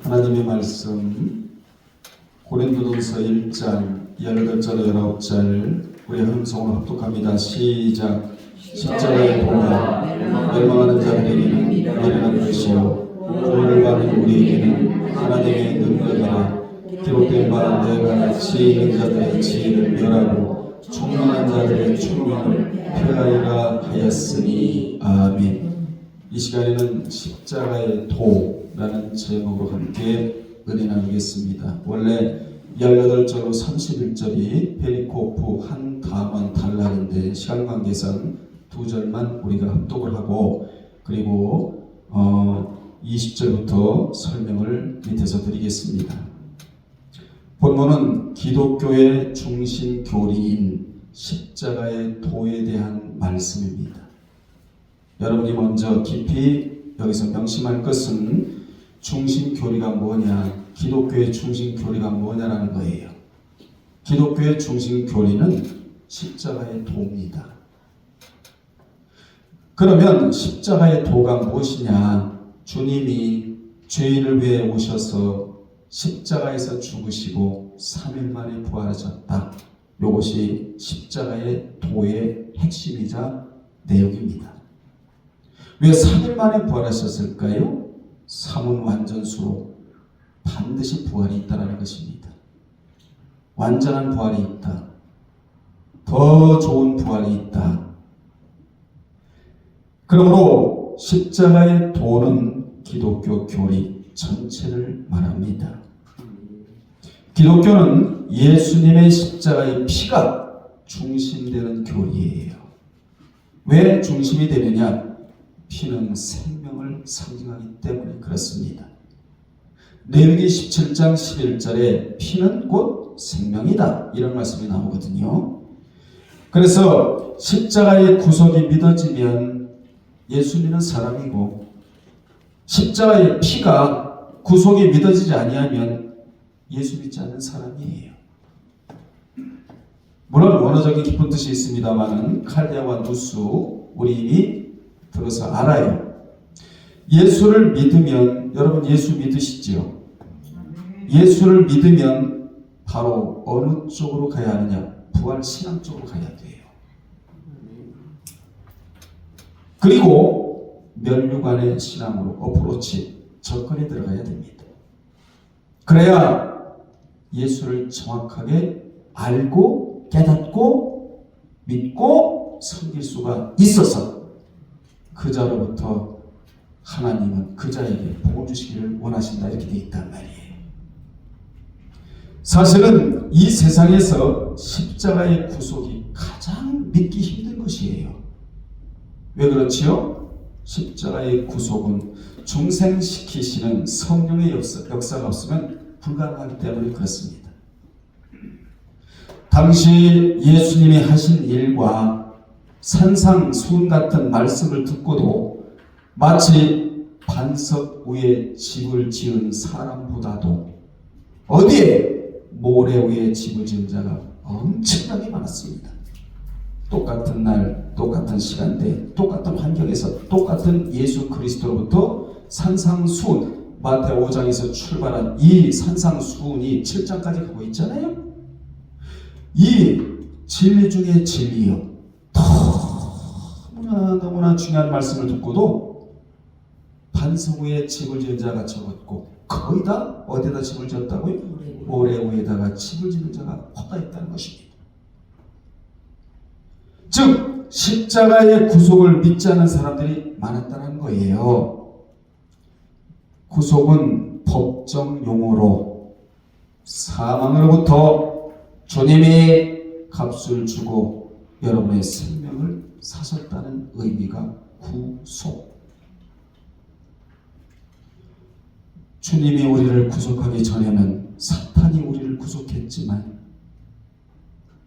하나님의 말씀 고린도전서 1장 18절 19절 우리 함성으로 합독합니다. 시작. 십자가의 도가 멸망하는 자들에게는 미련한 것이요 구원을 받는 우리에게는 하나님의 능력이라. 기록된 바 내가 지혜 있는 자들의 지혜를 멸하고 총명한 자들의 총명을 폐하리라 하였으니. 아멘. 이 시간에는 십자가의 도라는 제목으로 함께 은혜 나누겠습니다. 원래 18절로 31절이 페리코프 한 담원 단락인데 시간 관계상 2절만 우리가 합독을 하고 그리고 20절부터 설명을 밑에서 드리겠습니다. 본문은 기독교의 중심 교리인 십자가의 도에 대한 말씀입니다. 여러분이 먼저 깊이 여기서 명심할 것은 중심 교리가 뭐냐, 기독교의 중심 교리가 뭐냐라는 거예요. 기독교의 중심 교리는 십자가의 도입니다. 그러면 십자가의 도가 무엇이냐? 주님이 죄인을 위해 오셔서 십자가에서 죽으시고 3일 만에 부활하셨다. 이것이 십자가의 도의 핵심이자 내용입니다. 왜 3일 만에 부활하셨을까요? 3은 완전수로 반드시 부활이 있다는 것입니다. 완전한 부활이 있다. 더 좋은 부활이 있다. 그러므로 십자가의 도는 기독교 교리 전체를 말합니다. 기독교는 예수님의 십자가의 피가 중심되는 교리예요. 왜 중심이 되느냐? 피는 생명을 상징하기 때문에 그렇습니다. 레위기 17장 11절에 피는 곧 생명이다 이런 말씀이 나오거든요. 그래서 십자가의 구속이 믿어지면 예수 믿는 사람이고, 십자가의 피가 구속이 믿어지지 아니하면 예수 믿지 않는 사람이에요. 물론 원어적인 깊은 뜻이 있습니다만은 칼데아와 누스 우리 이미 들어서 알아요. 예수를 믿으면, 여러분 예수 믿으시지요? 예수를 믿으면 바로 어느 쪽으로 가야 하느냐? 부활신앙 쪽으로 가야 돼요. 그리고 면류관의 신앙으로 어프로치, 접근에 들어가야 됩니다. 그래야 예수를 정확하게 알고 깨닫고 믿고 섬길 수가 있어서 그 자로부터 하나님은 그 자에게 복을 주시기를 원하신다 이렇게 되어 있단 말이에요. 사실은 이 세상에서 십자가의 구속이 가장 믿기 힘든 것이에요. 왜 그렇지요? 십자가의 구속은 중생시키시는 성령의 역사가 없으면 불가능하기 때문에 그렇습니다. 당시 예수님이 하신 일과 산상수훈 같은 말씀을 듣고도 마치 반석 위에 집을 지은 사람보다도 어디에 모래 위에 집을 지은 자가 엄청나게 많았습니다. 똑같은 날, 똑같은 시간대, 똑같은 환경에서 똑같은 예수 그리스도로부터 산상수훈, 마태오 5장에서 출발한 이 산상수훈이 7장까지 가고 있잖아요. 이 진리 중에 진리요. 너무나 중요한 말씀을 듣고도 반석 위에 집을 지은 자가 적었고 거의 다 어디에다 집을 지었다고요? 모래 위에다가 집을 지은 자가 허다 있다는 것입니다. 즉 십자가의 구속을 믿지 않는 사람들이 많았다는 거예요. 구속은 법정 용어로 사망으로부터 주님이 값을 주고 여러분의 생명을 사셨다는 의미가 구속. 주님이 우리를 구속하기 전에는 사탄이 우리를 구속했지만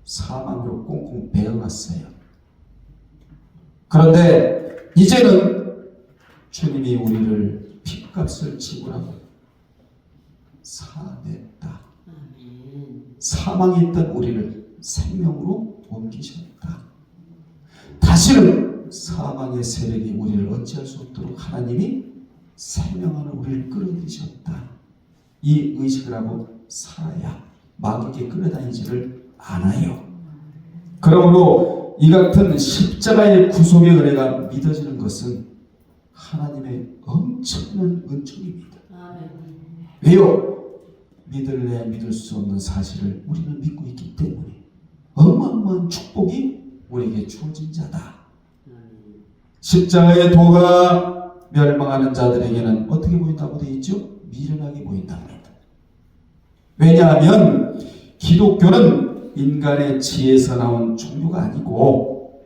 사망으로 꽁꽁 매어놨어요. 그런데 이제는 주님이 우리를 핏값을 지불하고 사냈다. 사망에 있던 우리를 생명으로 옮기셨다. 다시는 사망의 세력이 우리를 어찌할 수 없도록 하나님이 생명 안에 우리를 끌어들이셨다. 이 의식을 하고 살아야 마귀에게 끌어다니지를 않아요. 그러므로 이 같은 십자가의 구속의 은혜가 믿어지는 것은 하나님의 엄청난 은총입니다. 왜요? 믿을래 믿을 수 없는 사실을 우리는 믿고 있기 때문에 어마어마한 축복이 우리에게 주어진 자다. 십자가의 도가 멸망하는 자들에게는 어떻게 보인다고 되어 있죠? 미련하게 보인답니다. 왜냐하면 기독교는 인간의 지혜에서 나온 종교가 아니고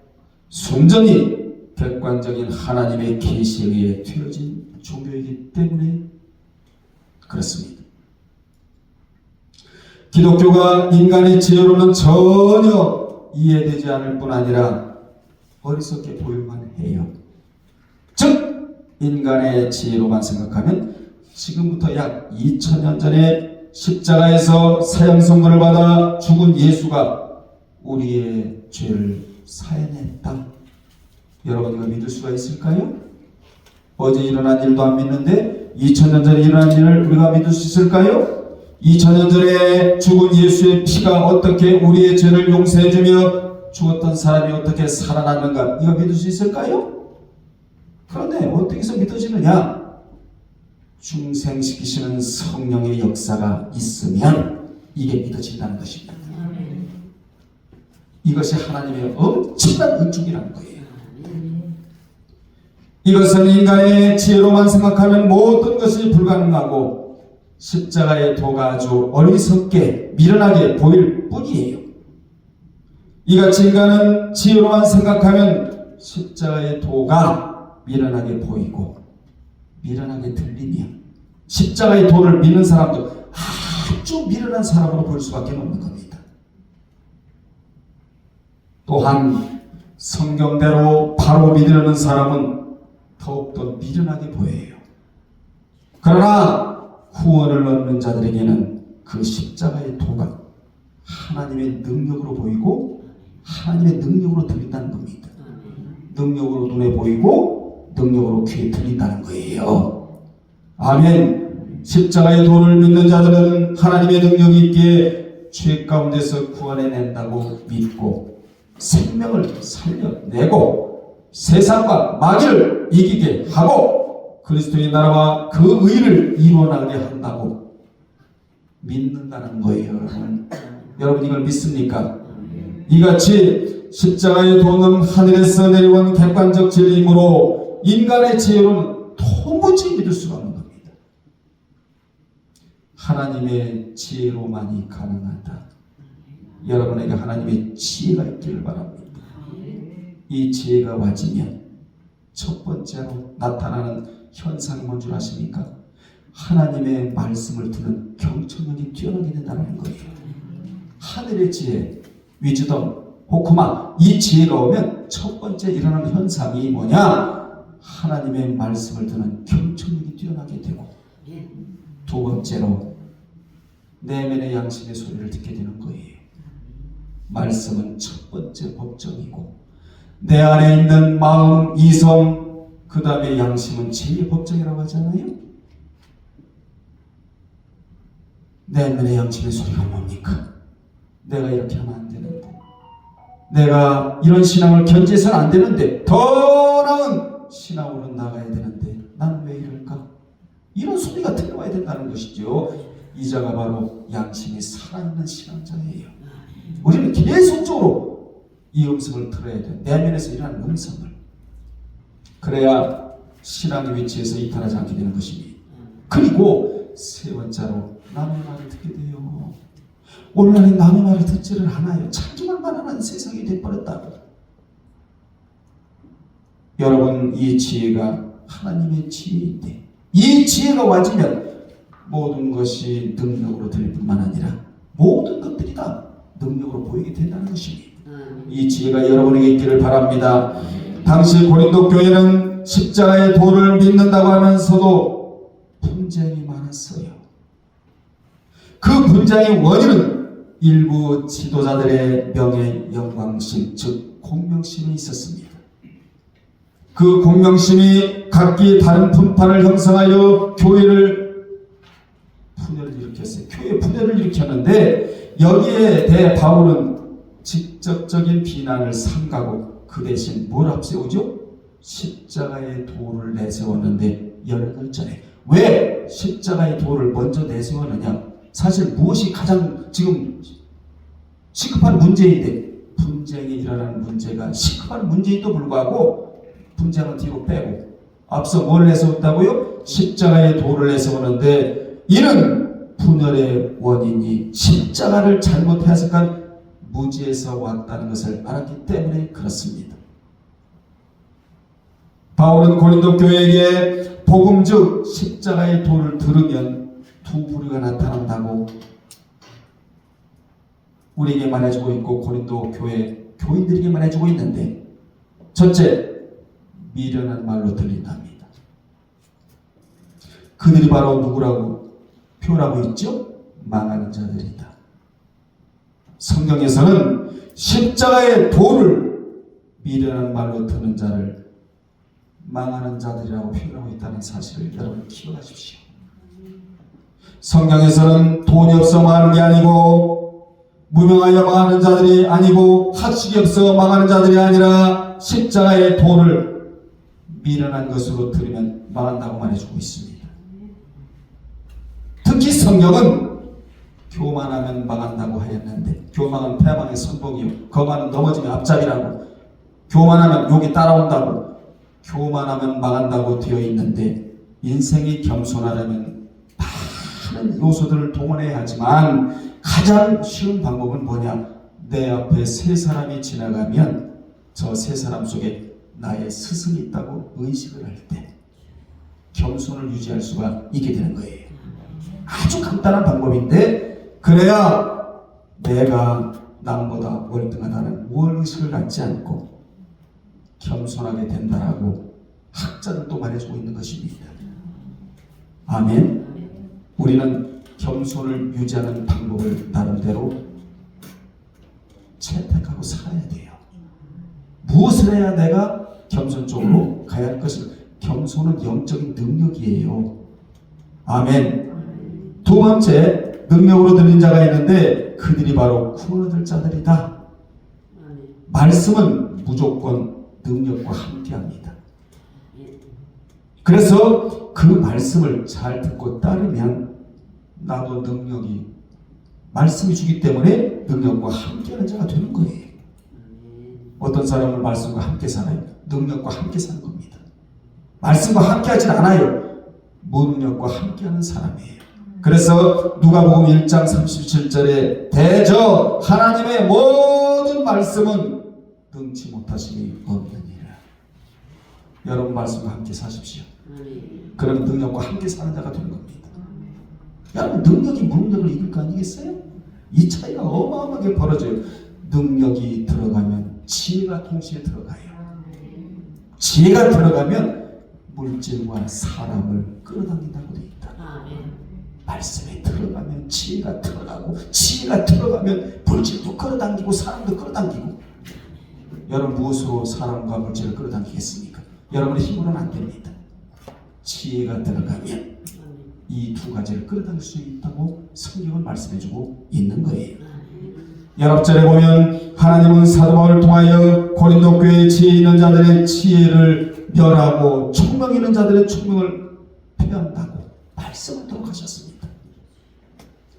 순전히 객관적인 하나님의 계시에 의해 되어진 종교이기 때문에 그렇습니다. 기독교가 인간의 지혜로는 전혀 이해되지 않을 뿐 아니라 어리석게 보일만 해요. 즉 인간의 지혜로만 생각하면 지금부터 약 2000년 전에 십자가에서 사형선고를 받아 죽은 예수가 우리의 죄를 사해냈다. 여러분 이거 믿을 수가 있을까요? 어제 일어난 일도 안 믿는데 2000년 전에 일어난 일을 우리가 믿을 수 있을까요? 2000년 전에 죽은 예수의 피가 어떻게 우리의 죄를 용서해주며 죽었던 사람이 어떻게 살아났는가 이거 믿을 수 있을까요? 그런데 어떻게 해서 믿어지느냐? 중생시키시는 성령의 역사가 있으면 이게 믿어진다는 것입니다. 이것이 하나님의 엄청난 은총이라는 거예요. 이것은 인간의 지혜로만 생각하면 모든 것이 불가능하고 십자가의 도가 아주 어리석게 미련하게 보일 뿐이에요. 이같이 인간은 지혜로만 생각하면 십자가의 도가 미련하게 보이고 미련하게 들리며 십자가의 도를 믿는 사람도 아주 미련한 사람으로 보일 수밖에 없는 겁니다. 또한 성경대로 바로 믿으려는 사람은 더욱더 미련하게 보여요. 그러나 구원을 얻는 자들에게는 그 십자가의 도가 하나님의 능력으로 보이고 하나님의 능력으로 들린다는 겁니다. 능력으로 눈에 보이고 능력으로 귀에 들린다는 거예요. 아멘. 십자가의 도를 믿는 자들은 하나님의 능력이 있기에 죄 가운데서 구원해낸다고 믿고 생명을 살려내고 세상과 마귀를 이기게 하고 그리스도의 나라와 그 의를 이루어나게 한다고 믿는다는 거예요. 여러분 이걸 믿습니까? 이같이 십자가의 도는 하늘에서 내려온 객관적 진리이므로 인간의 지혜로는 도무지 믿을 수가 없는 겁니다. 하나님의 지혜로만이 가능하다. 여러분에게 하나님의 지혜가 있기를 바랍니다. 이 지혜가 와지면 첫 번째로 나타나는 현상이 뭔 줄 아십니까? 하나님의 말씀을 듣는 경청력이 뛰어나게 된다는 거예요. 하늘의 지혜, 위즈덤, 호크마 이 지혜가 오면 첫 번째 일어나는 현상이 뭐냐? 하나님의 말씀을 듣는 경청력이 뛰어나게 되고 두 번째로 내면의 양심의 소리를 듣게 되는 거예요. 말씀은 첫 번째 법정이고 내 안에 있는 마음, 이성, 그 다음에 양심은 제2의 법정이라고 하잖아요. 내면의 양심의 소리가 뭡니까? 내가 이렇게 하면 안 되는데, 내가 이런 신앙을 견지해서는 안 되는데, 더 나은 신앙으로 나가야 되는데 나는 왜 이럴까? 이런 소리가 들려와야 된다는 것이죠. 이 자가 바로 양심이 살아있는 신앙자예요. 우리는 계속적으로 이 음성을 들어야 돼. 내면에서 일어나는 음성을. 그래야 신앙의 위치에서 이탈하지 않게 되는 것입니다. 그리고 세 번째로 남의 말을 듣게 돼요. 오늘날에 남의 말을 듣지를 않아요. 자기만 말하는 세상이 돼버렸다. 여러분 이 지혜가 하나님의 지혜인데 이 지혜가 와지면 모든 것이 능력으로 들릴 뿐만 아니라 모든 것들이 다 능력으로 보이게 된다는 것입니다. 이 지혜가 여러분에게 있기를 바랍니다. 당시 고린도 교회는 십자가의 도를 믿는다고 하면서도 분쟁이 많았어요. 그 분쟁의 원인은 일부 지도자들의 명예 영광심, 즉 공명심이 있었습니다. 그 공명심이 각기 다른 분파를 형성하여 교회를 분열을 일으켰어요. 교회 분열을 일으켰는데 여기에 대해 바울은 직접적인 비난을 삼가고 그 대신 뭘 앞세우죠? 십자가의 도를 내세웠는데 18절에 왜 십자가의 도를 먼저 내세웠느냐? 사실 무엇이 가장 지금 시급한 문제인데 분쟁이 일어나는 문제가 시급한 문제에도 불구하고 분쟁은 뒤로 빼고 앞서 뭘 내세웠다고요? 십자가의 도를 내세웠는데 이는 분열의 원인이 십자가를 잘못 해석한 무지에서 왔다는 것을 알았기 때문에 그렇습니다. 바울은 고린도 교회에게 복음 즉 십자가의 도를 들으면 두 부류가 나타난다고 우리에게 말해주고 있고 고린도 교회 교인들에게 말해주고 있는데 첫째, 미련한 말로 들린답니다. 그들이 바로 누구라고 표현하고 있죠? 망하는 자들이다. 성경에서는 십자가의 도를 미련한 말로 드는 자를 망하는 자들이라고 표현하고 있다는 사실을 여러분 기억하십시오. 성경에서는 돈이 없어 망하는 게 아니고 무명하여 망하는 자들이 아니고 학식이 없어 망하는 자들이 아니라 십자가의 도를 미련한 것으로 들으면 망한다고 말해주고 있습니다. 특히 성경은 교만하면 망한다고 하였는데 교만은 패망의 선봉이요 거만은 넘어지면 앞잡이라고 교만하면 욕이 따라온다고 교만하면 망한다고 되어 있는데 인생이 겸손하려면 많은 요소들을 동원해야 하지만 가장 쉬운 방법은 뭐냐? 내 앞에 세 사람이 지나가면 저 세 사람 속에 나의 스승이 있다고 의식을 할 때 겸손을 유지할 수가 있게 되는 거예요. 아주 간단한 방법인데 그래야 내가 남보다 월등하다는 무언의식을 갖지 않고 겸손하게 된다라고 학자들도 말해주고 있는 것입니다. 아멘. 우리는 겸손을 유지하는 방법을 나름대로 채택하고 살아야 돼요. 무엇을 해야 내가 겸손적으로 가야 할 것을 겸손은 영적인 능력이에요. 아멘. 두 번째, 능력으로 들린 자가 있는데 그들이 바로 구원 얻을 자들이다. 말씀은 무조건 능력과 함께합니다. 그래서 그 말씀을 잘 듣고 따르면 나도 능력이 말씀이 주기 때문에 능력과 함께하는 자가 되는 거예요. 어떤 사람은 말씀과 함께 살아요. 능력과 함께 사는 겁니다. 말씀과 함께하진 않아요. 무능력과 함께하는 사람이에요. 그래서 누가복음 1장 37절에 대저 하나님의 모든 말씀은 능치 못하심이 없느니라. 여러분 말씀과 함께 사십시오. 그러면 능력과 함께 사는 자가 되는 겁니다. 여러분 능력이 무능력을 이길 거 아니겠어요? 이 차이가 어마어마하게 벌어져요. 능력이 들어가면 지혜가 동시에 들어가요. 지혜가 들어가면 물질과 사람을 끌어당긴다고 되어 있다. 말씀에 들어가면 지혜가 들어가고 지혜가 들어가면 물질도 끌어당기고 사람도 끌어당기고. 여러분 무엇으로 사람과 물질을 끌어당기겠습니까? 여러분의 힘으로는 안 됩니다. 지혜가 들어가면 이 두 가지를 끌어당길 수 있다고 성경은 말씀해주고 있는 거예요. 11절에 보면 하나님은 사도 바울을 통하여 고린도 교회에 지혜 있는 자들의 지혜를 멸하고 총명 있는 자들의 총명을 폐한다고 말씀을 들어가셨습니다.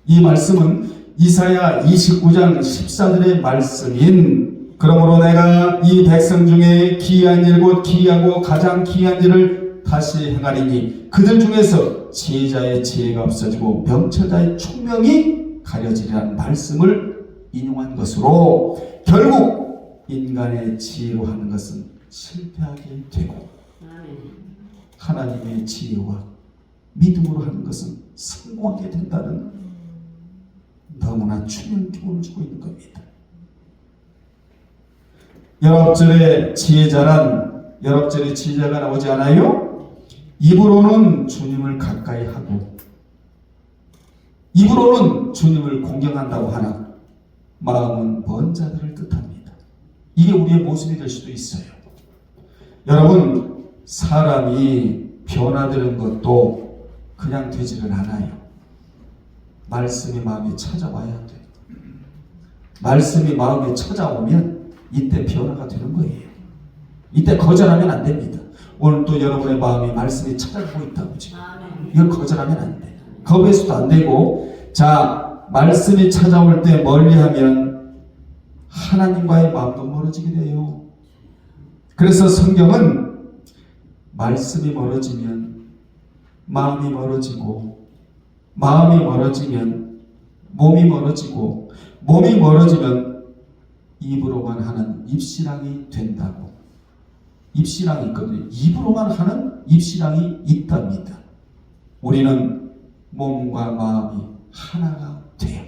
이 말씀은 이사야 29장 14절의 말씀인 그러므로 내가 이 백성 중에 기이한 일 곧 기이하고 가장 기이한 일을 다시 행하리니 그들 중에서 지혜자의 지혜가 없어지고 명철자의 총명이 가려지리라는 말씀을 인용한 것으로 결국 인간의 지혜로 하는 것은 실패하게 되고 하나님의 지혜와 믿음으로 하는 것은 성공하게 된다는 너무나 중요한 교훈을 주고 있는 겁니다. 19절의 지혜자가 나오지 않아요? 입으로는 주님을 가까이 하고 입으로는 주님을 공경한다고 하나 마음은 먼 자들을 뜻합니다. 이게 우리의 모습이 될 수도 있어요. 여러분 사람이 변화되는 것도 그냥 되지를 않아요. 말씀이 마음에 찾아와야 돼. 말씀이 마음에 찾아오면 이때 변화가 되는 거예요. 이때 거절하면 안 됩니다. 오늘 또 여러분의 마음이 말씀이 찾아오고 있다고 지금. 이거 거절하면 안 돼. 겁에서도 안 되고. 자, 말씀이 찾아올 때 멀리하면 하나님과의 마음도 멀어지게 돼요. 그래서 성경은 말씀이 멀어지면 마음이 멀어지고, 마음이 멀어지면 몸이 멀어지고, 몸이 멀어지면 입으로만 하는 입신앙이 된다고. 입신앙이 있거든요. 입으로만 하는 입신앙이 있답니다. 우리는 몸과 마음이 하나가 돼요.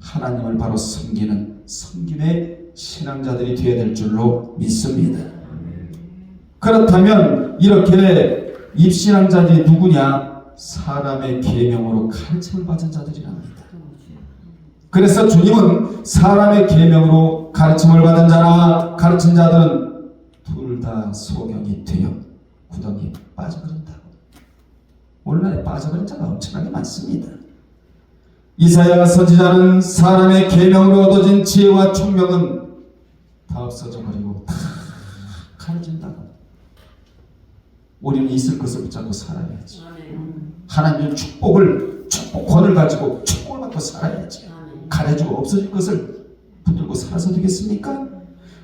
하나님을 바로 섬기는 섬김의 신앙자들이 되어야 될 줄로 믿습니다. 그렇다면 이렇게 입신앙자들이 누구냐? 사람의 계명으로 가르침을 받은 자들이랍니다. 그래서 주님은 사람의 계명으로 가르침을 받은 자나 가르친 자들은 둘 다 소경이 되어 구덩이에 빠져버린다고. 오늘날에 빠져버린 자가 엄청나게 많습니다. 이사야 선지자는 사람의 계명으로 얻어진 지혜와 총명은 다 없어져 버리고 다 가려진다고. 우리는 있을 것을 붙잡고 살아야지. 하나님의 축복권을 가지고 축복을 받고 살아야지. 가려지고 없어질 것을 붙들고 살아서 되겠습니까?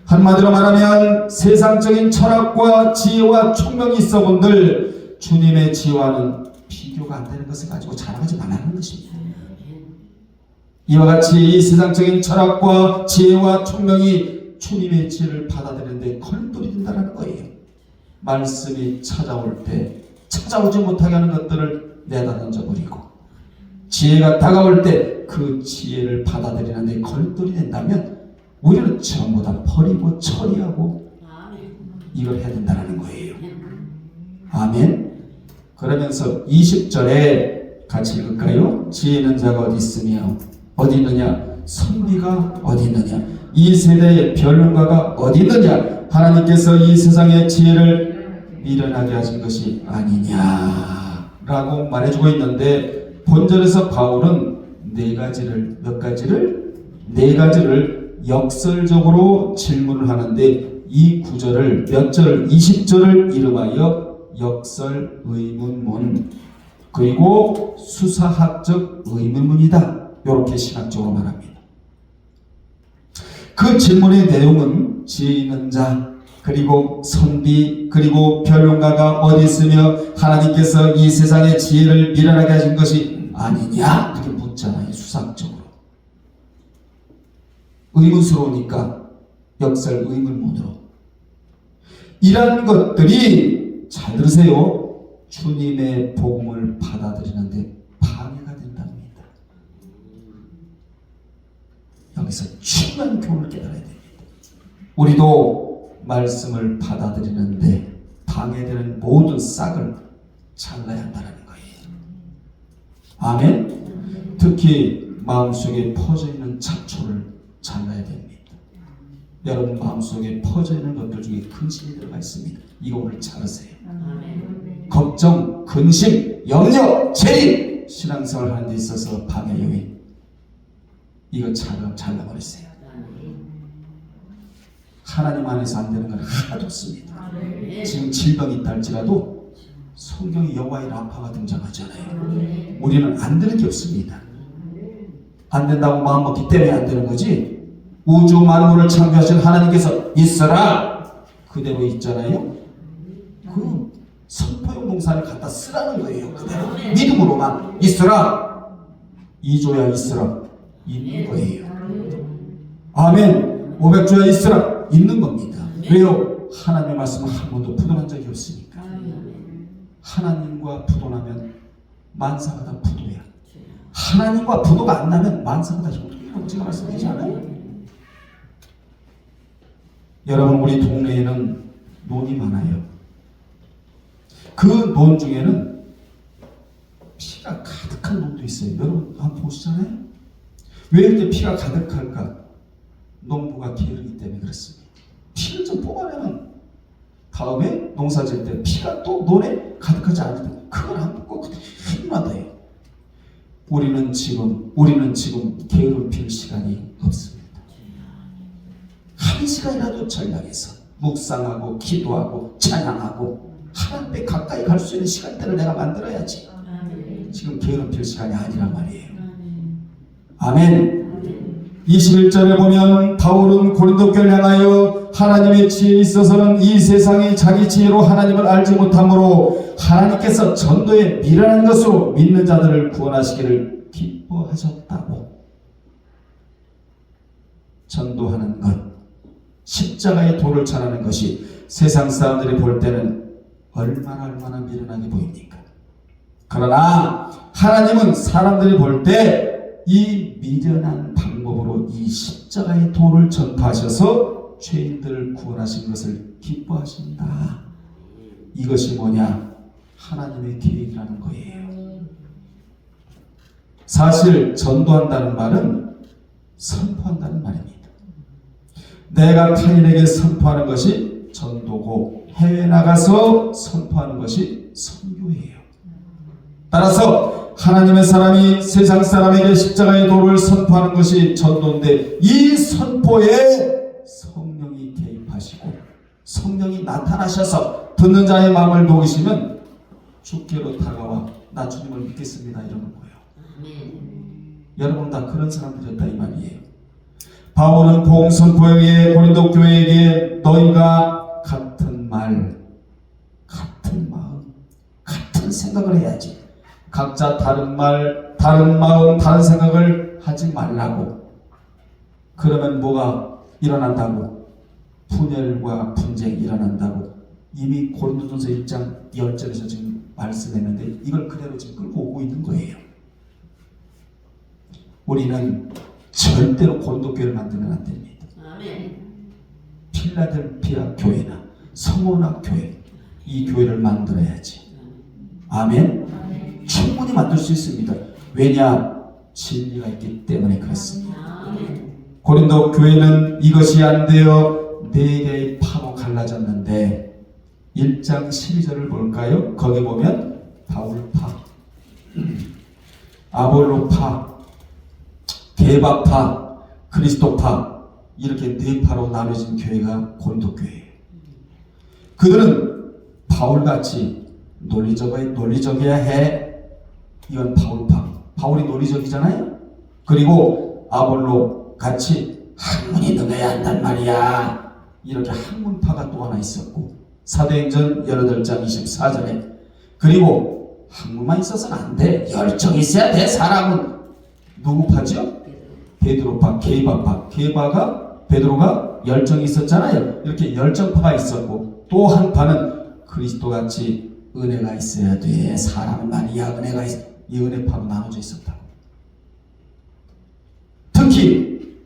한마디로 말하면 세상적인 철학과 지혜와 총명이 있어 본들 주님의 지혜와는 비교가 안 되는 것을 가지고 자랑하지 말라는 것입니다. 이와 같이 이 세상적인 철학과 지혜와 총명이 주님의 지혜를 받아들이는데 걸림돌이 된다는 거예요. 말씀이 찾아올 때 찾아오지 못하게 하는 것들을 내다 던져버리고, 지혜가 다가올 때 그 지혜를 받아들이는데 걸림돌이 된다면 우리는 전부 다 버리고 처리하고 이걸 해야 된다는 거예요. 아멘. 그러면서 20절에 같이 읽을까요? 지혜 있는 자가 어디 있으며 어디 있느냐? 선비가 어디 있느냐? 이 세대의 변론가가 어디 있느냐? 하나님께서 이 세상의 지혜를 미련하게 하신 것이 아니냐라고 말해주고 있는데, 본절에서 바울은 네 가지를 역설적으로 질문을 하는데, 이 구절을 몇 절, 20절을 이름하여 역설 의문문, 그리고 수사학적 의문문이다, 이렇게 신학적으로 말합니다. 그 질문의 내용은 지혜 있는 자, 그리고 선비, 그리고 변론가가 어디 있으며 하나님께서 이 세상의 지혜를 미련하게 하신 것이 아니냐, 이렇게 묻잖아요. 수사학적으로. 의문스러우니까 역설 의문문으로. 이런 것들이, 잘 들으세요, 주님의 복음을 받아들이는데 방해가 된답니다. 여기서 중요한 교훈을 깨달아야 됩니다. 우리도 말씀을 받아들이는데 방해되는 모든 싹을 잘라야 한다는 거예요. 아멘. 특히 마음속에 퍼져있는 잡초를 잘라야 됩니다. 여러분 마음속에 퍼져있는 것들 중에 근심이 들어가 있습니다. 이거 오늘 자르세요. 걱정, 근심, 염려, 재림, 신앙생활 하는 데 있어서 방해 요인, 이거 잘라버리세요. 하나님 안에서 안 되는 건 하나도 없습니다. 지금 질병이 있다 할지라도 성경에 여호와의 라파가 등장하잖아요. 우리는 안 되는 게 없습니다. 안 된다고 마음먹기 때문에 안 되는 거지, 우주 만물을 창조하신 하나님께서 있어라 그대로 있잖아요. 그 선포용 동사를 갖다 쓰라는 거예요. 그대로 믿음으로만 있어라, 2조야 있어라, 있는 거예요. 아멘. 500조야 있어라, 있는 겁니다. 왜요? 하나님의 말씀은 한 번도 부도난 적이 없으니까. 하나님과 부도나면 만사가 다 부도야. 하나님과 부도가 안 나면 만사가 다 힘들다고 제가 말씀드리지 않아요? 여러분, 우리 동네에는 논이 많아요. 그 논 중에는 피가 가득한 논도 있어요. 여러분 한번 보시잖아요. 왜 이렇게 피가 가득할까? 농부가 게으르기 때문에 그렇습니다. 피를 좀 뽑아내면 다음에 농사 지을 때 피가 또 논에 가득하지 않을 때 그걸 안 뽑고 힘나다요. 우리는 지금 게으름 필 시간이 없습니다. 한 시간이라도 전략해서 묵상하고 기도하고 찬양하고 하나님 앞에 가까이 갈 수 있는 시간대를 내가 만들어야지. 지금 게으름 필 시간이 아니란 말이에요. 아멘. 21절에 보면 바울은 고린도 교회를 향하여 하나님의 지혜에 있어서는 이 세상이 자기 지혜로 하나님을 알지 못하므로 하나님께서 전도에 미련한 것으로 믿는 자들을 구원하시기를 기뻐하셨다고. 전도하는 것, 십자가의 도를 전하는 것이 세상 사람들이 볼 때는 얼마나 미련하게 보입니까? 그러나 하나님은 사람들이 볼 때 이 미련한 방법으로 이 십자가의 도를 전파하셔서 죄인들을 구원하신 것을 기뻐하십니다. 이것이 뭐냐? 하나님의 계획이라는 거예요. 사실 전도한다는 말은 선포한다는 말입니다. 내가 타인에게 선포하는 것이 전도고 해외 나가서 선포하는 것이 선교예요. 따라서 하나님의 사람이 세상 사람에게 십자가의 도를 선포하는 것이 전도인데, 이 선포에 성령이 개입하시고 성령이 나타나셔서 듣는 자의 마음을 녹이시면 주께로 다가와 나 주님을 믿겠습니다 이러는 거예요. 여러분 다 그런 사람들이었다 이 말이에요. 바울은 복음 선포에 의해 고린도 교회에게 너희가 같은 말, 같은 마음, 같은 생각을 해야지, 각자 다른 말, 다른 마음, 다른 생각을 하지 말라고. 그러면 뭐가 일어난다고? 분열과 분쟁이 일어난다고. 이미 고린도전서 1장 10절에서 지금 말씀했는데 이걸 그대로 지금 끌고 오고 있는 거예요. 우리는 절대로 고린도 교회를 만들면 안 됩니다. 필라델피아 교회나 성원학 교회, 이 교회를 만들어야지. 아멘. 충분히 만들 수 있습니다. 왜냐? 진리가 있기 때문에 그렇습니다. 고린도 교회는 이것이 안 되어 네 개의 파로 갈라졌는데 1장 12절을 볼까요? 거기 보면 바울파, 아볼로파, 게바파, 그리스도파, 이렇게 네 파로 나눠진 교회가 고린도 교회예요. 그들은 바울같이 논리적이어야 해. 이건 바울파. 바울이 논리적이잖아요. 그리고 아볼로 같이 학문이 능해야 한단 말이야. 이렇게 학문파가 또 하나 있었고, 사도행전 18장 24절에 그리고 학문만 있어서는 안 돼. 열정이 있어야 돼. 사람은 누구 파죠? 베드로파, 게바파. 베드로가 열정이 있었잖아요. 이렇게 열정파가 있었고, 또 한 파는 그리스도같이 은혜가 있어야 돼. 사람은 말이야 은혜가 있어. 이 은혜파로 나눠져 있었다고. 특히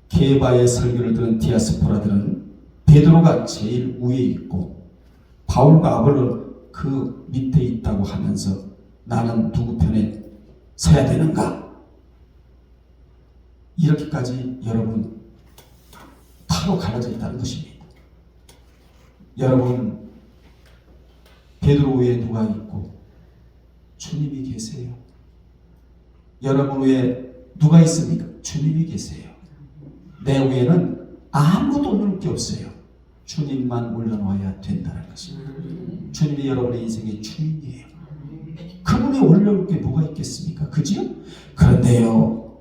게바의 설교를 들은 디아스포라들은 베드로가 제일 위에 있고 바울과 아볼로는 그 밑에 있다고 하면서 나는 누구 편에 서야 되는가? 이렇게까지 여러분 파로 갈라져 있다는 것입니다. 여러분 베드로 위에 누가 있고 주님이 계세요. 여러분 위에 누가 있습니까? 주님이 계세요. 내 위에는 아무도 올려놓을 게 없어요. 주님만 올려놓아야 된다는 것입니다. 주님이 여러분의 인생의 주인이에요. 그분이 올려놓을 게 뭐가 있겠습니까? 그지요? 그런데요,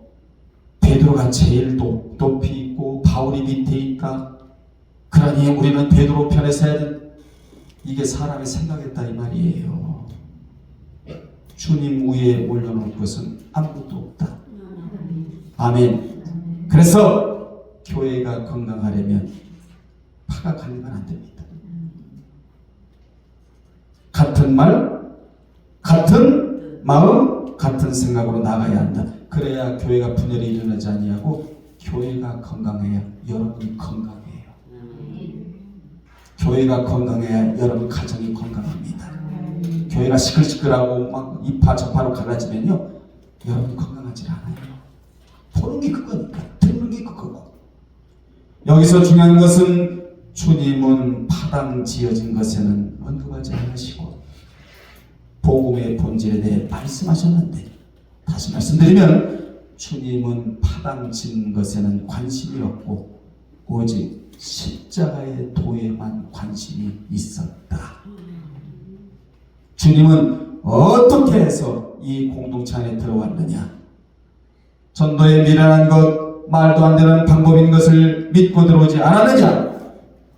베드로가 제일 높이 있고 바울이 밑에 있다. 그러니 우리는 베드로 편에 서야 돼. 이게 사람의 생각이었다 이 말이에요. 주님 위에 올려놓을 것은 아무것도 없다. 아멘. 그래서 교회가 건강하려면 파가 갈리면 안 됩니다. 같은 말, 같은 마음, 같은 생각으로 나가야 한다. 그래야 교회가 분열이 일어나지 아니하고 교회가 건강해야 여러분이 건강해요. 교회가 건강해야 여러분 가정이 건강합니다. 교회가 시끌시끌하고 막 이파 저파로 갈라지면요, 여러분 건강하지 않아요. 보는 게 그거니까, 듣는 게 그거고. 여기서 중요한 것은 주님은 파당 지어진 것에는 언급하지 않으시고 복음의 본질에 대해 말씀하셨는데 다시 말씀드리면 주님은 파당친 것에는 관심이 없고 오직 십자가의 도에만 관심이 있었다. 주님은 어떻게 해서 이 공동체 안에 들어왔느냐? 전도에 미련한 것, 말도 안 되는 방법인 것을 믿고 들어오지 않았느냐?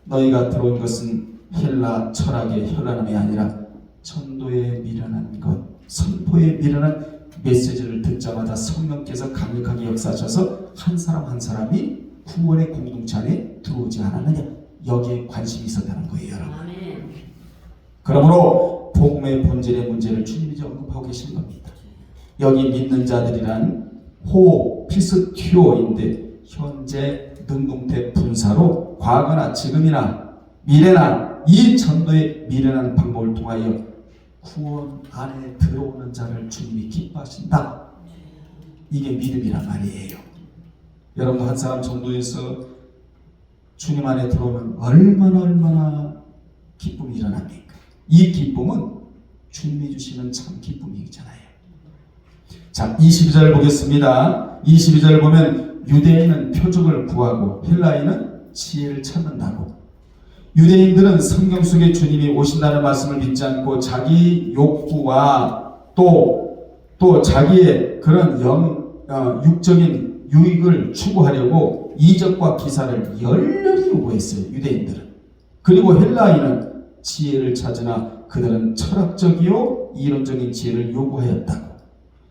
너희가 들어온 것은 헬라 철학의 혈안함이 아니라 전도에 미련한 것, 선포에 미련한 메시지를 듣자마자 성령께서 강력하게 역사하셔서 한 사람 한 사람이 구원의 공동체 안에 들어오지 않았느냐? 여기에 관심이 있었다는 거예요, 여러분. 그러므로 복음의 본질의 문제를 주님이 이제 언급하고 계신 겁니다. 여기 믿는 자들이란 피스티오인데 현재 능동태 분사로 과거나 지금이나 미래나 이 전도의 미련한 방법을 통하여 구원 안에 들어오는 자를 주님이 기뻐하신다. 이게 믿음이란 말이에요. 여러분도 한 사람 전도에서 주님 안에 들어오면 얼마나 기쁨이 일어납니까? 이 기쁨은 주님이 주시는 참 기쁨이잖아요. 자, 22절 보겠습니다. 22절 보면 유대인은 표적을 구하고 헬라인은 지혜를 찾는다고. 유대인들은 성경 속에 주님이 오신다는 말씀을 믿지 않고 자기 욕구와 또 자기의 그런 육적인 유익을 추구하려고 이적과 기사를 열렬히 요구했어요. 유대인들은. 그리고 헬라인은 지혜를 찾으나 그들은 철학적이요 이론적인 지혜를 요구하였다고.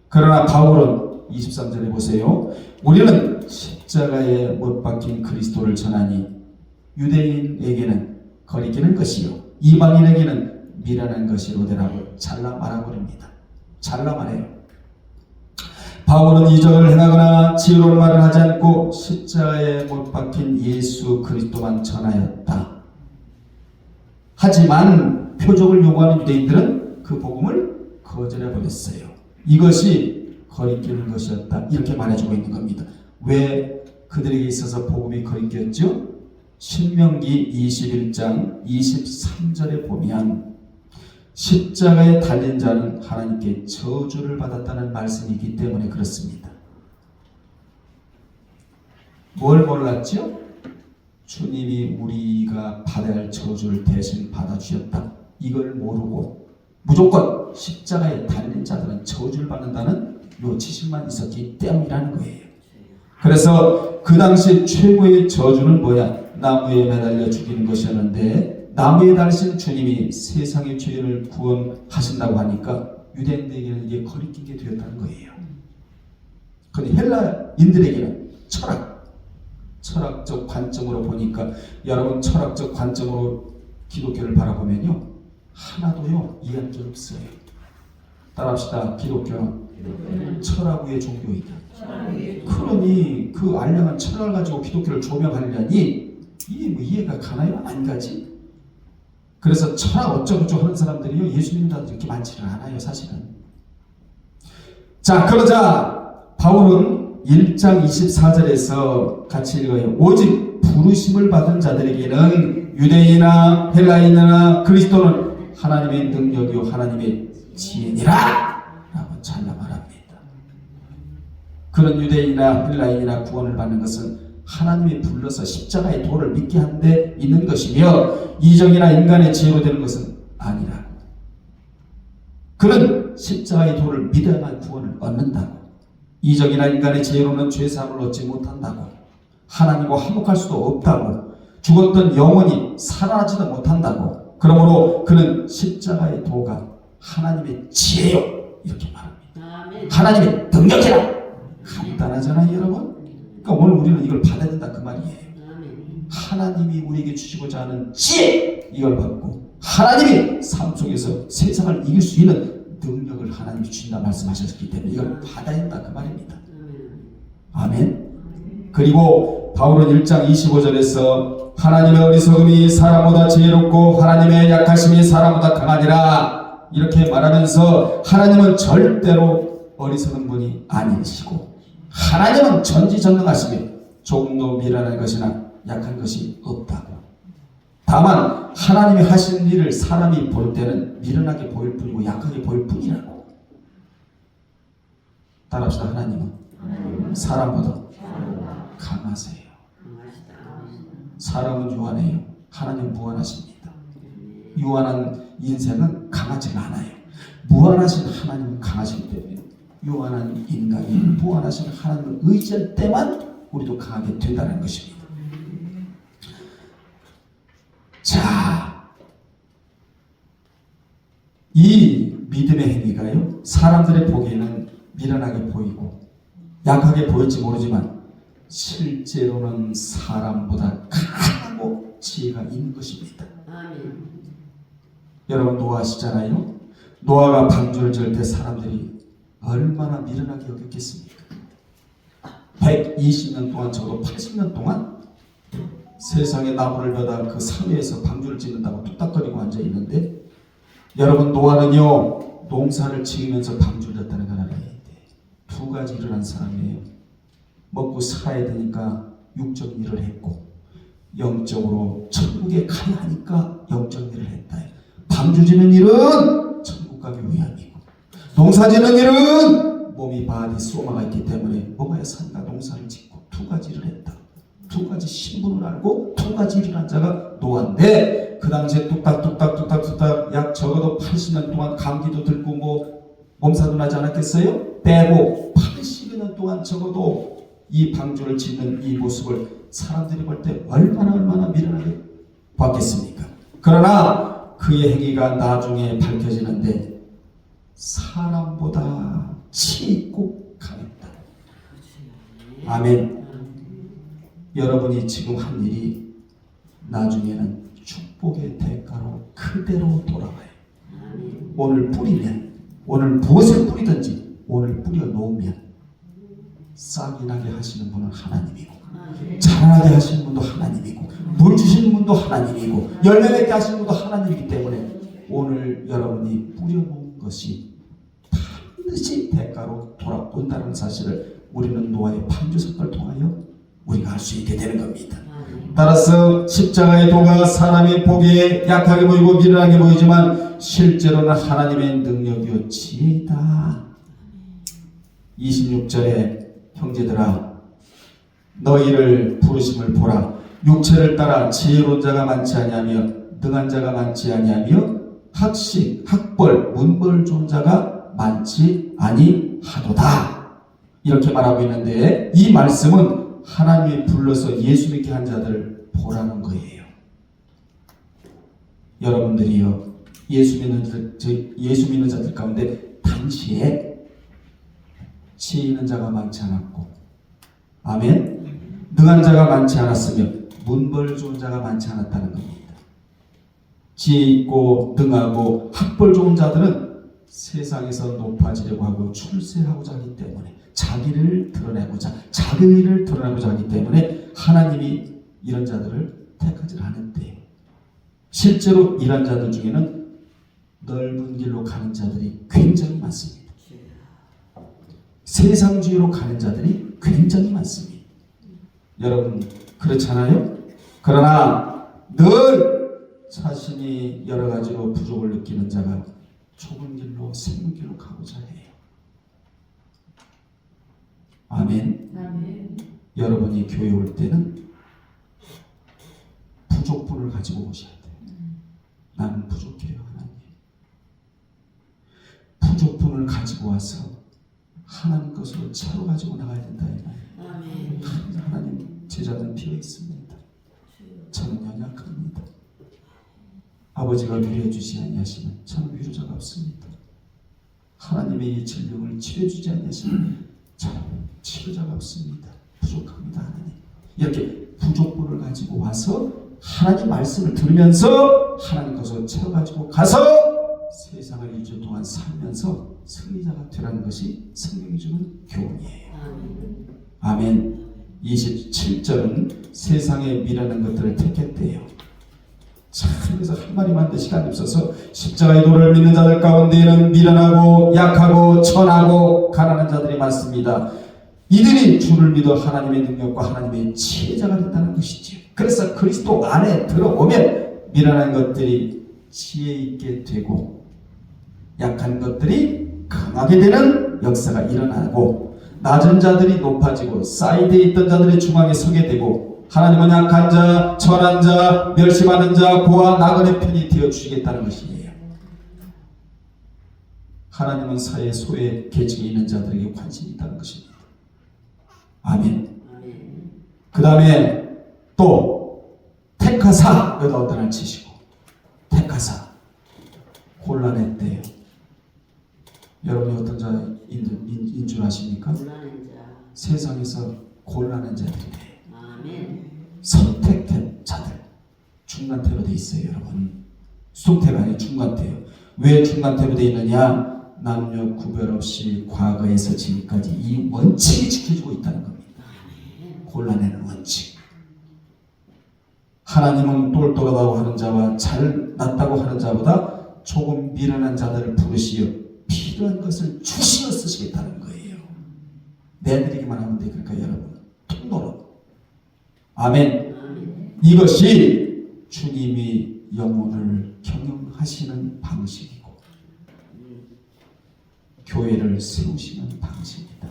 그러나 바울은 23절에 보세요. 우리는 십자가에 못 박힌 그리스도를 전하니 유대인에게는 거리끼는 것이요 이방인에게는 미련한 것이로되라고 잘라 말하버립니다. 잘라 말해요. 바울은 이적을 행하거나 지혜로운 말을 하지 않고 십자가에 못 박힌 예수 그리스도만 전하였다. 하지만 표적을 요구하는 유대인들은 그 복음을 거절해 버렸어요. 이것이 거리끼는 것이었다. 이렇게 말해주고 있는 겁니다. 왜 그들에게 있어서 복음이 거리끼었죠? 신명기 21장 23절에 보면 십자가에 달린 자는 하나님께 저주를 받았다는 말씀이기 때문에 그렇습니다. 뭘 몰랐죠? 주님이 우리가 받아야 할 저주를 대신 받아주셨다. 이걸 모르고 무조건 십자가에 달린 자들은 저주를 받는다는 요 지식만 있었기 때문이라는 거예요. 그래서 그 당시 최고의 저주는 뭐야? 나무에 매달려 죽이는 것이었는데 나무에 달리신 주님이 세상의 죄를 구원하신다고 하니까 유대인들에게는 이게 거리끼게 되었다는 거예요. 그런데 헬라인들에게는 철학적 관점으로 보니까 여러분 철학적 관점으로 기독교를 바라보면요 하나도요 이해할 게 없어요. 따라합시다. 기독교는 철학 위의 종교이다. 그러니 그 알량한 철학을 가지고 기독교를 조명하려니 이게 뭐 이해가 가나요? 안 가지? 그래서 철학 어쩌고저쩌고 하는 사람들이요 예수 믿는 사람들이 이렇게 많지는 않아요 사실은. 자, 그러자 바울은 1장 24절에서 같이 읽어요. 오직 부르심을 받은 자들에게는 유대인이나 헬라인이나 그리스도는 하나님의 능력이요 하나님의 지혜니라 라고 잘라 말합니다. 그런 유대인이나 헬라인이나 구원을 받는 것은 하나님이 불러서 십자가의 도를 믿게 한 데 있는 것이며 이적이나 인간의 지혜로 되는 것은 아니라 그는 십자가의 도를 믿어야만 구원을 얻는다고. 이적이나 인간의 지혜로는 죄사함을 얻지 못한다고. 하나님과 화목할 수도 없다고. 죽었던 영혼이 살아나지도 못한다고. 그러므로 그는 십자가의 도가 하나님의 지혜요 이렇게 말합니다. 하나님의 능력이라. 간단하잖아요 여러분. 그러니까 오늘 우리는 이걸 받아야 된다 그 말이에요. 하나님이 우리에게 주시고자 하는 지혜 이걸 받고 하나님이 삶 속에서 세상을 이길 수 있는 능력을 하나님이 주신다 말씀하셨기 때문에 이걸 받아야 된다 그 말입니다. 아멘. 그리고 바울은 1장 25절에서 하나님의 어리석음이 사람보다 지혜롭고 하나님의 약하심이 사람보다 강하니라 이렇게 말하면서 하나님은 절대로 어리석은 분이 아니시고 하나님은 전지전능하시며 조금도 미련한 것이나 약한 것이 없다고. 다만 하나님이 하시는 일을 사람이 볼 때는 미련하게 보일 뿐이고 약하게 보일 뿐이라고. 따라합시다. 하나님은 사람보다 강하세요. 사람은 유한해요. 하나님은 무한하십니다. 유한한 인생은 강하지가 않아요. 무한하신 하나님은 강하시기 때문에 유한한 인간이 무한하신 하나님을 의지할 때만 우리도 강하게 된다는 것입니다. 자, 이 믿음의 행위가요, 사람들의 보기에는 미련하게 보이고 약하게 보일지 모르지만 실제로는 사람보다 강하고 지혜가 있는 것입니다. 여러분 노아 아시잖아요. 노아가 방주를 지을 때 사람들이 얼마나 미련하게 여겼겠습니까? 120년 동안, 적어도 80년 동안 세상에 나무를 베다 그 산 위에서 방주를 짓는다고 뚝딱거리고 앉아있는데, 여러분 노아는요 농사를 지으면서 방주를 졌다는 걸 알아야 돼. 두 가지 일을 한 사람이에요. 먹고 살아야 되니까 육적 일을 했고, 영적으로 천국에 가야 하니까 영적 일을 했다. 방주 지는 일은 천국 가기 위함이고, 농사 지는 일은 몸이 바디 소마가 있기 때문에 먹어야 산다. 농사를 짓고 두 가지 일을 했다. 두 가지 신분을 알고 두 가지 일을 한 자가 노아인데, 그 당시에 뚝딱뚝딱 약 적어도 80년 동안 감기도 들고 뭐 몸살도 나지 않았겠어요? 빼고 80년 동안 적어도 이 방주를 짓는 이 모습을 사람들이 볼 때 얼마나 미련하게 봤겠습니까? 그러나 그의 행위가 나중에 밝혀지는데 사람보다 치 있고 강했다. 아멘. 여러분이 지금 한 일이 나중에는 축복의 대가로 그대로 돌아가요. 오늘 뿌리면, 오늘 무엇을 뿌리든지 오늘 뿌려 놓으면 싹이 나게 하시는 분은 하나님이고, 자라나게 하시는 분도 하나님이고, 물 주시는 분도 하나님이고, 열매 맺게 하시는 분도 하나님이기 때문에 오늘 여러분이 뿌려놓은 것이 반드시 대가로 돌아온다는 사실을 우리는 노아의 방주 사건을 통하여 우리가 알 수 있게 되는 겁니다. 따라서 십자가의 도가 사람의 보기에 약하게 보이고 미련하게 보이지만 실제로는 하나님의 능력이요 지혜이다. 26절에 형제들아 너희를 부르심을 보라. 육체를 따라 지혜로운 자가 많지 아니하며 능한 자가 많지 아니하며 학식, 학벌, 문벌 좋은 자가 많지 아니하도다. 이렇게 말하고 있는데, 이 말씀은 하나님이 불러서 예수 믿게 한 자들을 보라는 거예요. 여러분들이요 예수 믿는 자들 가운데 당시에 지혜 있는 자가 많지 않았고, 아멘, 능한 자가 많지 않았으며 문벌 좋은 자가 많지 않았다는 겁니다. 지혜 있고 능하고 학벌 좋은 자들은 세상에서 높아지려고 하고 출세하고자 하기 때문에, 자기를 드러내고자, 자기를 드러내고자 하기 때문에 하나님이 이런 자들을 택하지 않은데, 실제로 이런 자들 중에는 넓은 길로 가는 자들이 굉장히 많습니다. 세상주의로 가는 자들이 굉장히 많습니다. 여러분 그렇잖아요? 그러나 늘 자신이 여러 가지로 부족을 느끼는 자가 좁은 길로 생명 길로 가고자 해요. 아멘. 아멘. 여러분이 교회 올 때는 부족분을 가지고 오셔야 돼요. 나는 부족해요, 하나님. 부족분을 가지고 와서 하나님 것으로 채워 가지고 나가야 된다. 아멘. 하나님, 제자는 비어 있습니다. 저는 연약합니다. 아버지가 위로해 주시 아니하시면 저는 위로자가 없습니다. 하나님의 이 질병을 치료해 주지 아니하시면 저는 치료자가 없습니다. 부족합니다, 하나님. 이렇게 부족분을 가지고 와서 하나님 말씀을 들으면서 하나님 것을 채워가지고 가서 세상을 2주 동안 살면서 승리자가 되라는 것이 성경이 주는 교훈이에요. 아멘. 27절은 세상에 미라는 것들을 택했대요. 참, 그래서 한 마디만 더 시간이 없어서 십자가의 도를 믿는 자들 가운데에는 미련하고 약하고 천하고 가난한 자들이 많습니다. 이들이 주를 믿어 하나님의 능력과 하나님의 지혜자가 된다는 것이지요. 그래서 그리스도 안에 들어오면 미련한 것들이 지혜 있게 되고 약한 것들이 강하게 되는 역사가 일어나고 낮은 자들이 높아지고 사이드에 있던 자들이 중앙에 서게 되고 하나님은 약한 자, 천한 자, 멸시받는 자, 고아 나그네 편이 되어주시겠다는 것이에요. 하나님은 사회 소외 계층에 있는 자들에게 관심이 있다는 것입니다. 아멘. 그 다음에 또 택하사 여기다 어떤 치시고 택하사 곤란했대요. 여러분이 어떤 자인 줄 아십니까? 세상에서 곤란한 자들이에요. 선택된 자들. 중간태로 돼 있어요, 여러분. 수동태가 아니에요, 중간태요. 왜 중간태로 돼 있느냐? 남녀 구별 없이 과거에서 지금까지 이 원칙이 지켜지고 있다는 겁니다. 곤란해는 원칙. 하나님은 똘똘하다고 하는 자와 잘났다고 하는 자보다 조금 미련한 자들을 부르시어 필요한 것을 주시어 쓰시겠다는 거예요. 내드리기만 하면 돼. 그러니까 여러분 통로로. 아멘. 이것이 주님이 영혼을 경영하시는 방식이고 교회를 세우시는 방식입니다.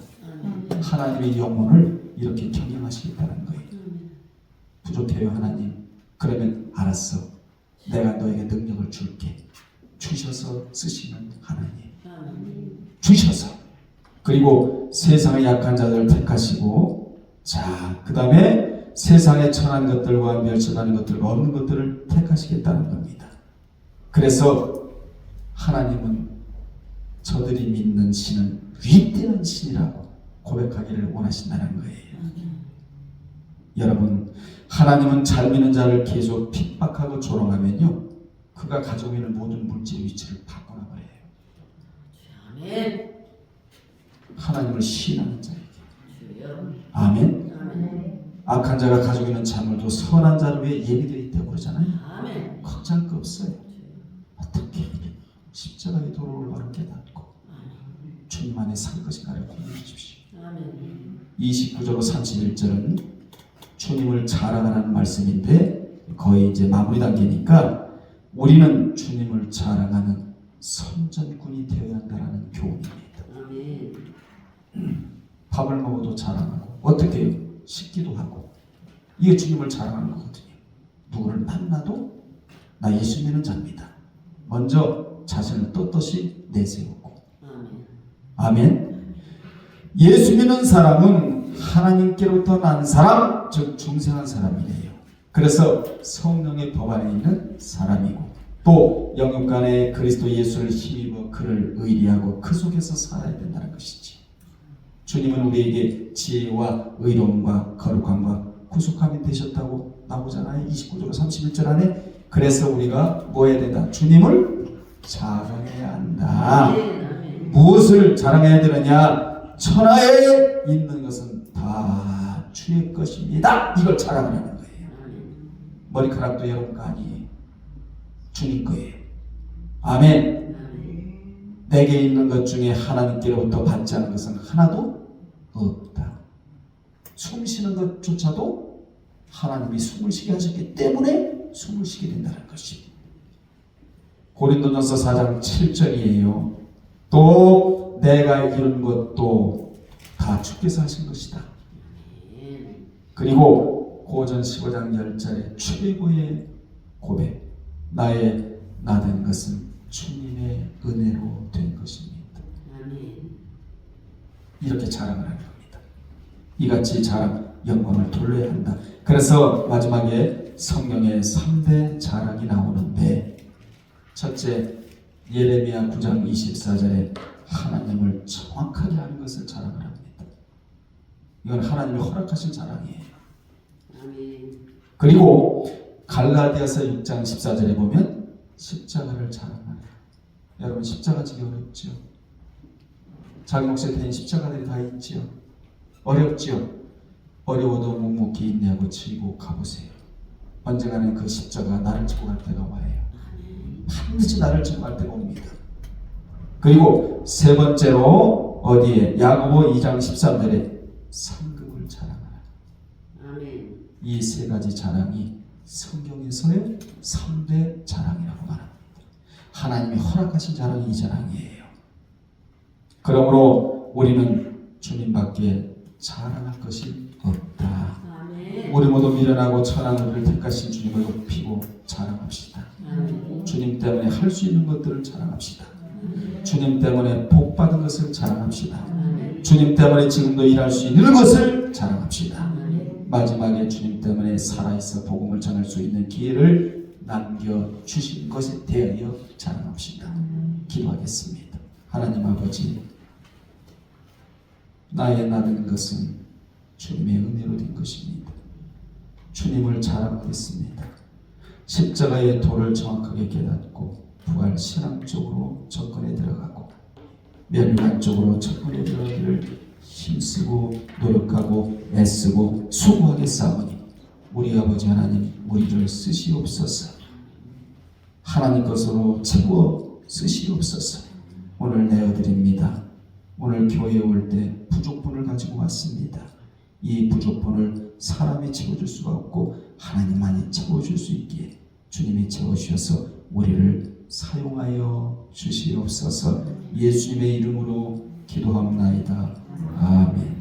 하나님의 영혼을 이렇게 경영하시겠다는 거예요. 부족해요, 하나님. 그러면 알았어. 내가 너에게 능력을 줄게. 주셔서 쓰시는 하나님. 주셔서. 그리고 세상의 약한 자들을 택하시고, 자, 그 다음에 세상의 천한 것들과 멸시하는 것들과 없는 것들을 택하시겠다는 겁니다. 그래서 하나님은 저들이 믿는 신은 위대한 신이라고 고백하기를 원하신다는 거예요. 여러분, 하나님은 잘 믿는 자를 계속 핍박하고 조롱하면요, 그가 가지고 있는 모든 물질의 위치를 바꿔놔버려요. 아멘. 하나님을 신하는 자에게. 아멘. 악한 자가 가지고 있는 자물도 선한 자를 위해 예비되어 있다고 그러잖아요. 아멘. 걱정할 거 없어요. 어떻게 십자가의 도로를 바로 깨닫고 주님 안에 살 것인가를 고민해 주십시오. 29절로 31절은 주님을 자랑하라는 말씀인데 거의 이제 마무리 단계니까 우리는 주님을 자랑하는 선전꾼이 되어야 한다는 교훈입니다. 밥을 먹어도 자랑하고 어떻게 해요? 식기도 하고 이게 주님을 자랑하는 거거든요. 누구를 만나도 나 예수 믿는 자입니다. 먼저 자신을 떳떳이 내세우고. 아멘. 예수 믿는 사람은 하나님께로부터 난 사람, 즉 중생한 사람이래요. 그래서 성령의 법 안에 있는 사람이고 또 영육 간에 그리스도 예수를 힘입어 그를 의리하고 그 속에서 살아야 된다는 것이지. 주님은 우리에게 지혜와 의로움과 거룩함과 구속함이 되셨다고 나오잖아요. 29절 31절 안에. 그래서 우리가 뭐 해야 된다? 주님을 자랑해야 한다. 무엇을 자랑해야 되느냐? 천하에 있는 것은 다 주의 것입니다. 이걸 자랑하는 거예요. 머리카락도 여러분 거 아니에요. 주님 거예요. 아멘. 내게 있는 것 중에 하나님께로부터 받지 않은 것은 하나도 없다. 숨 쉬는 것조차도 하나님이 숨을 쉬게 하셨기 때문에 숨을 쉬게 된다는 것입니다. 고린도전서 4장 7절이에요. 또 내가 이룬 것도 다 주께서 하신 것이다. 그리고 고전 15장 10절에 최고의 고백. 나의 나된 것은 주님의 은혜로 된 것입니다. 이렇게 자랑을 하는 겁니다. 이같이 자랑, 영광을 돌려야 한다. 그래서 마지막에 성경에 3대 자랑이 나오는데 첫째, 예레미야 9장 24절에 하나님을 정확하게 아는 것을 자랑을 합니다. 이건 하나님이 허락하신 자랑이에요. 그리고 갈라디아서 6장 14절에 보면 십자가를 자랑하네요. 여러분 십자가 지기 어렵죠? 자기 몫에 대한 십자가들이 다 있지요. 어렵지요. 어려워도 묵묵히 인내하고 지고 가보세요. 언젠가는 그 십자가 나를 지고 갈 때가 와요. 반드시 나를 지고 갈 때가 옵니다. 그리고 세 번째로 어디에? 야고보 2장 13절에 상급을 자랑하라. 이 세 가지 자랑이 성경에서의 3대 자랑이라고 말합니다. 하나님이 허락하신 자랑이 이 자랑이에요. 그러므로 우리는 주님밖에 자랑할 것이 없다. 우리 모두 미련하고 천한 우리를 택하신 주님을 높이고 자랑합시다. 주님 때문에 할 수 있는 것들을 자랑합시다. 주님 때문에 복 받은 것을 자랑합시다. 주님 때문에 지금도 일할 수 있는 것을 자랑합시다. 마지막에 주님 때문에 살아있어 복음을 전할 수 있는 기회를 남겨주신 것에 대하여 자랑합시다. 기도하겠습니다. 하나님 아버지, 나의 나는 것은 주님의 은혜로 된 것입니다. 주님을 자랑하겠습니다. 십자가의 도를 정확하게 깨닫고 부활 신앙 쪽으로 접근해 들어가고 멸류관 쪽으로 접근해 들어가기를 힘쓰고 노력하고 애쓰고 수고하게 싸우니 우리 아버지 하나님 우리를 쓰시옵소서. 하나님 것으로 채워 쓰시옵소서. 오늘 내어드립니다. 오늘 교회에 올 때 부족분을 가지고 왔습니다. 이 부족분을 사람이 채워줄 수가 없고 하나님만이 채워줄 수 있기에 주님이 채워주셔서 우리를 사용하여 주시옵소서. 예수님의 이름으로 기도합나이다. 아멘.